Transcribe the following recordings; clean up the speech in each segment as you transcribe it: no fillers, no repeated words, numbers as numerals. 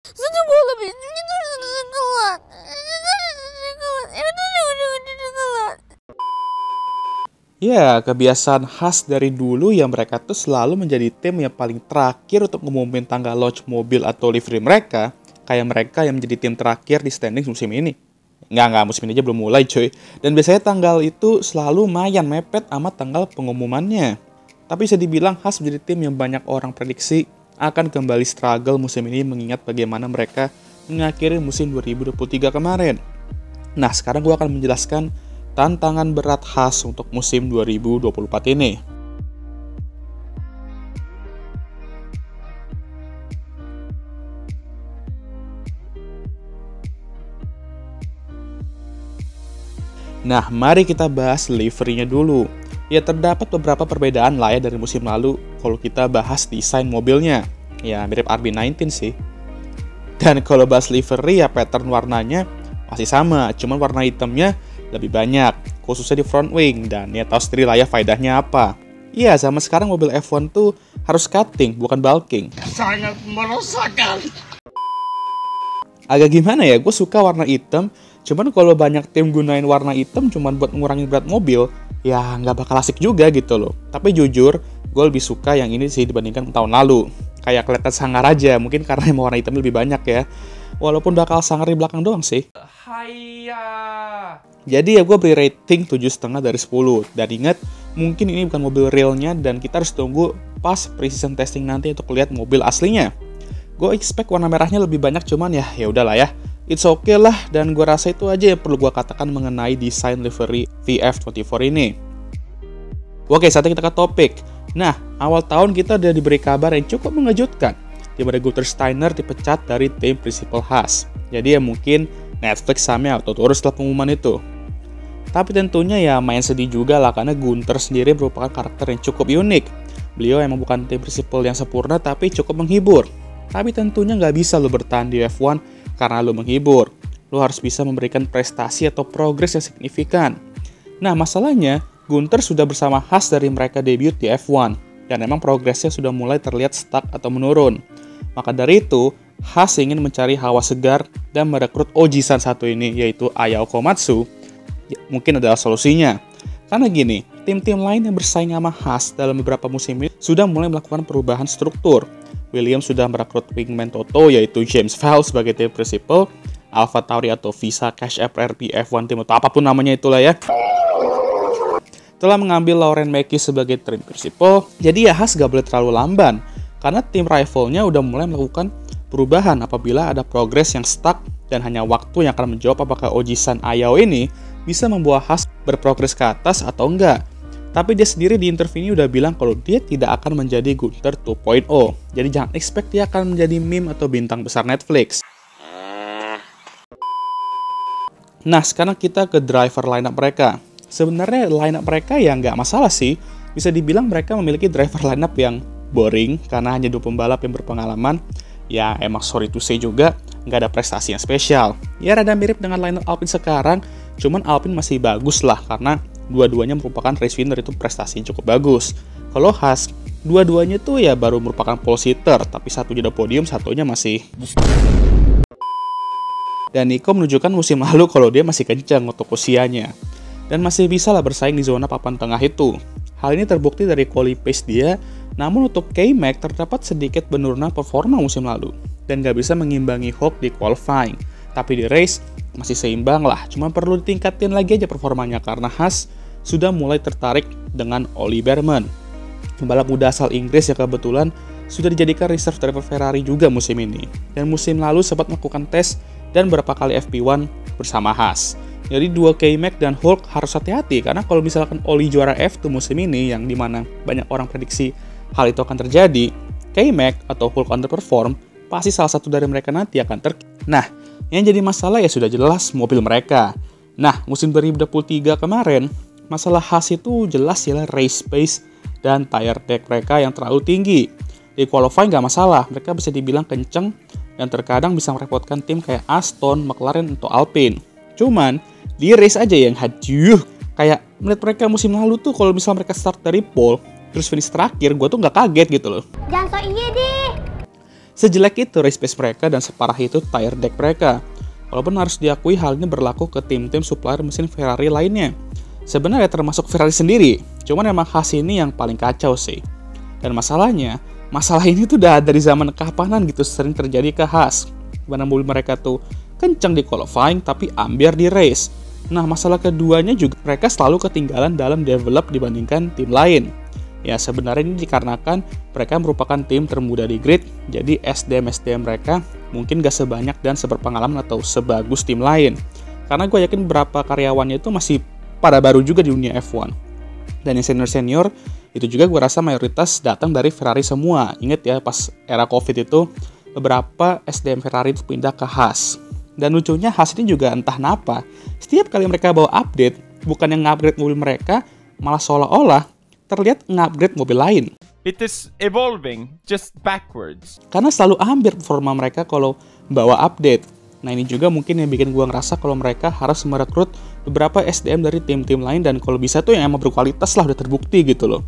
Satu bola itu keluar. Ya, kebiasaan khas dari dulu yang mereka tuh selalu menjadi tim yang paling terakhir untuk ngumumin tanggal launch mobil atau livery mereka. Kayak mereka yang menjadi tim terakhir di standings musim ini. Nggak, musim ini aja belum mulai cuy. Dan biasanya tanggal itu selalu lumayan mepet sama tanggal pengumumannya. Tapi bisa dibilang khas menjadi tim yang banyak orang prediksi akan kembali struggle musim ini mengingat bagaimana mereka mengakhiri musim 2023 kemarin. Nah, sekarang gue akan menjelaskan tantangan berat khas untuk musim 2024 ini. Nah, mari kita bahas livery-nya dulu. Ya, terdapat beberapa perbedaan lah ya dari musim lalu kalau kita bahas desain mobilnya. Ya, mirip RB19 sih. Dan kalau bahas livery ya pattern warnanya masih sama, cuman warna hitamnya lebih banyak, khususnya di front wing. Dan ya tahu sendiri lah ya faedahnya apa. Iya, zaman sekarang mobil F1 tuh harus cutting, bukan bulking. Sangat meresahkan. Agak gimana ya, gue suka warna hitam, cuman kalau banyak tim gunain warna hitam cuman buat ngurangin berat mobil, ya nggak bakal asik juga gitu loh. Tapi jujur, gue lebih suka yang ini sih dibandingkan tahun lalu. Kayak kelihatan sangar aja, mungkin karena emang warna hitam lebih banyak ya. Walaupun bakal sangar di belakang doang sih. Hayya. Jadi ya gue beri rating 7,5 dari 10. Dan ingat, mungkin ini bukan mobil realnya dan kita harus tunggu pas precision testing nanti untuk lihat mobil aslinya. Gue expect warna merahnya lebih banyak, cuman ya udahlah ya. It's okay lah, dan gue rasa itu aja yang perlu gue katakan mengenai desain livery VF24 ini. Oke, saatnya kita ke topik. Nah, awal tahun kita udah diberi kabar yang cukup mengejutkan, di mana Gunter Steiner dipecat dari tim Principal Haas. Jadi ya mungkin Netflix sama atau turun setelah pengumuman itu. Tapi tentunya ya main sedih juga lah, karena Gunter sendiri merupakan karakter yang cukup unik. Beliau emang bukan tim Principal yang sempurna, tapi cukup menghibur. Tapi tentunya nggak bisa lo bertahan di F1 karena lo menghibur. Lo harus bisa memberikan prestasi atau progres yang signifikan. Nah, masalahnya, Gunter sudah bersama Haas dari mereka debut di F1, dan emang progresnya sudah mulai terlihat stuck atau menurun. Maka dari itu, Haas ingin mencari hawa segar dan merekrut Oji-san satu ini, yaitu Ayao Komatsu, mungkin adalah solusinya. Karena gini, tim-tim lain yang bersaing sama Haas dalam beberapa musim ini sudah mulai melakukan perubahan struktur. Williams sudah merekrut wingman Toto, yaitu James Vowles sebagai tim principal, AlphaTauri atau Visa Cash App RP F1 Team atau apapun namanya itulah ya, telah mengambil Lauren Mackie sebagai tim principal. Jadi ya Haas gak boleh terlalu lamban, karena tim rivalnya udah mulai melakukan perubahan apabila ada progres yang stuck, dan hanya waktu yang akan menjawab apakah Oji-san Ayao ini bisa membawa Haas berprogres ke atas atau enggak. Tapi dia sendiri di interview ini udah bilang kalau dia tidak akan menjadi Gunter 2.0. Jadi jangan expect dia akan menjadi meme atau bintang besar Netflix. Nah, sekarang kita ke driver lineup mereka. Sebenarnya lineup mereka ya nggak masalah sih. Bisa dibilang mereka memiliki driver lineup yang boring karena hanya 2 pembalap yang berpengalaman. Ya emang sorry to say juga, nggak ada prestasi yang spesial. Ya rada mirip dengan lineup Alpine sekarang, cuman Alpine masih bagus lah karena dua-duanya merupakan race winner, itu prestasi yang cukup bagus. Kalau Haas, dua-duanya tuh ya baru merupakan pole sitter, tapi satunya udah podium, satunya masih. Dan Nico menunjukkan musim lalu kalau dia masih kencang untuk usianya, dan masih bisa lah bersaing di zona papan tengah itu. Hal ini terbukti dari quali pace dia, namun untuk K-Mag terdapat sedikit penurunan performa musim lalu, dan gak bisa mengimbangi Hulk di qualifying. Tapi di race, masih seimbang lah, cuma perlu ditingkatin lagi aja performanya karena Haas sudah mulai tertarik dengan Ollie Bearman, pembalap muda asal Inggris yang kebetulan sudah dijadikan reserve driver Ferrari juga musim ini, dan musim lalu sempat melakukan tes dan beberapa kali FP1 bersama Haas. Jadi dua K-Mag dan Hulk harus hati-hati, karena kalau misalkan Ollie juara F2 musim ini, yang dimana banyak orang prediksi hal itu akan terjadi, K-Mag atau Hulk underperform, pasti salah satu dari mereka nanti akan Nah, yang jadi masalah ya sudah jelas mobil mereka. Nah, musim 2023 kemarin, masalah Haas itu jelas ialah race pace dan tire deck mereka yang terlalu tinggi. Di qualifying nggak masalah, mereka bisa dibilang kenceng dan terkadang bisa merepotkan tim kayak Aston, McLaren, atau Alpine. Cuman, di race aja yang haduh, kayak melihat mereka musim lalu tuh kalau misalnya mereka start dari pole, terus finish terakhir, gue tuh nggak kaget gitu loh. Jangan so iya deh. Sejelek itu race pace mereka dan separah itu tire deck mereka. Walaupun harus diakui hal ini berlaku ke tim-tim supplier mesin Ferrari lainnya. Sebenarnya termasuk Ferrari sendiri, cuman emang Haas ini yang paling kacau sih. Dan masalahnya, masalah ini tuh udah dari zaman kapanan gitu sering terjadi ke Haas. Dimana mobil mereka tuh kencang di qualifying tapi ambiar di race. Nah, masalah keduanya juga mereka selalu ketinggalan dalam develop dibandingkan tim lain. Ya, sebenarnya ini dikarenakan mereka merupakan tim termuda di grid, jadi SDM mereka mungkin gak sebanyak dan seberpengalaman atau sebagus tim lain. Karena gue yakin beberapa karyawannya itu masih pada baru juga di dunia F1. Dan yang senior-senior, itu juga gue rasa mayoritas datang dari Ferrari semua. Ingat ya, pas era Covid itu, beberapa SDM Ferrari itu pindah ke Haas. Dan lucunya Haas ini juga entah kenapa, setiap kali mereka bawa update, bukan yang nge-upgrade mobil mereka, malah seolah-olah terlihat nge-upgrade mobil lain. It is evolving just backwards. Karena selalu ambil performa mereka kalau bawa update. Nah, ini juga mungkin yang bikin gua ngerasa kalau mereka harus merekrut beberapa SDM dari tim-tim lain dan kalau bisa tuh yang emang berkualitas lah, udah terbukti gitu loh.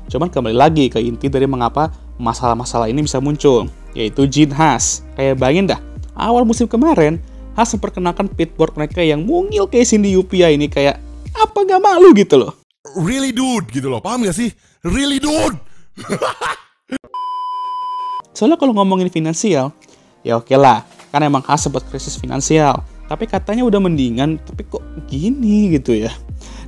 Cuman kembali lagi ke inti dari mengapa masalah-masalah ini bisa muncul, yaitu Gene Haas. Kayak bayangin dah, awal musim kemarin Haas memperkenalkan pitboard mereka yang mungil kayak Cindy UPI ini, kayak apa gak malu gitu loh. Really dude gitu loh, paham gak sih? Really dude. Soalnya kalau ngomongin finansial, ya oke lah, kan emang Haas sempat krisis finansial, tapi katanya udah mendingan, tapi kok gini gitu ya.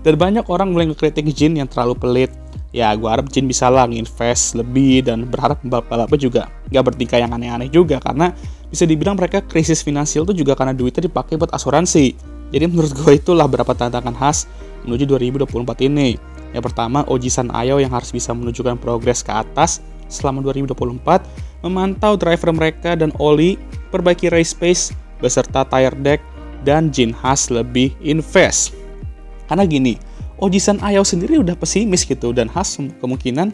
Dan banyak orang mulai ngekritik Gene yang terlalu pelit. Ya gue harap Gene bisa lah nginvest lebih dan berharap balap-balapnya juga gak bertingkah yang aneh-aneh juga, karena bisa dibilang mereka krisis finansial tuh juga karena duitnya dipakai buat asuransi. Jadi menurut gue itulah beberapa tantangan Haas menuju 2024 ini. Yang pertama, Oji-san Ayo yang harus bisa menunjukkan progres ke atas selama 2024, memantau driver mereka dan Oli, perbaiki race pace beserta tire deck, dan Gene Haas lebih invest. Karena gini, Oji-san Ayo sendiri udah pesimis gitu, dan Haas kemungkinan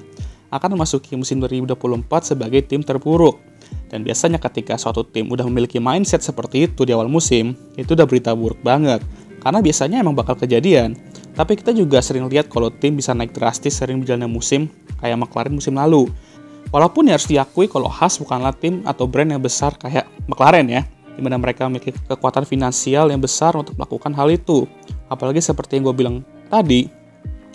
akan memasuki musim 2024 sebagai tim terburuk. Dan biasanya ketika suatu tim udah memiliki mindset seperti itu di awal musim, itu udah berita buruk banget. Karena biasanya emang bakal kejadian. Tapi kita juga sering lihat kalau tim bisa naik drastis sering berjalannya musim, kayak McLaren musim lalu. Walaupun ya harus diakui kalau Haas bukanlah tim atau brand yang besar kayak McLaren ya, di mana mereka memiliki kekuatan finansial yang besar untuk melakukan hal itu. Apalagi seperti yang gue bilang tadi,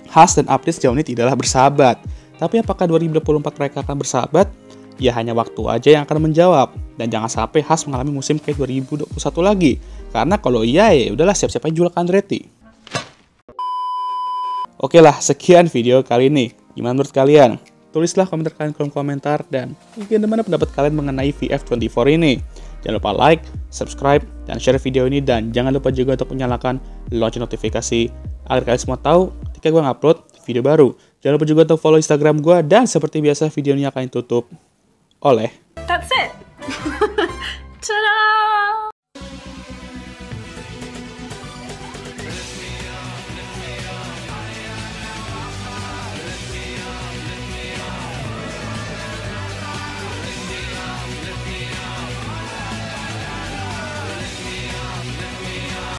Haas dan Update sejauh ini tidaklah bersahabat. Tapi apakah 2024 mereka akan bersahabat? Ya hanya waktu aja yang akan menjawab. Dan jangan sampai Haas mengalami musim kayak 2021 lagi. Karena kalau iya ya udahlah, siap-siap aja jual ke Andretti. Oke lah, sekian video kali ini. Gimana menurut kalian? Tulislah komentar kalian di kolom komentar dan bagaimana pendapat kalian mengenai VF24 ini. Jangan lupa like, subscribe, dan share video ini, dan jangan lupa juga untuk menyalakan lonceng notifikasi agar kalian semua tahu ketika gue ngupload video baru. Jangan lupa juga untuk follow Instagram gue, dan seperti biasa video ini akan ditutup oleh That's it. Ta-da!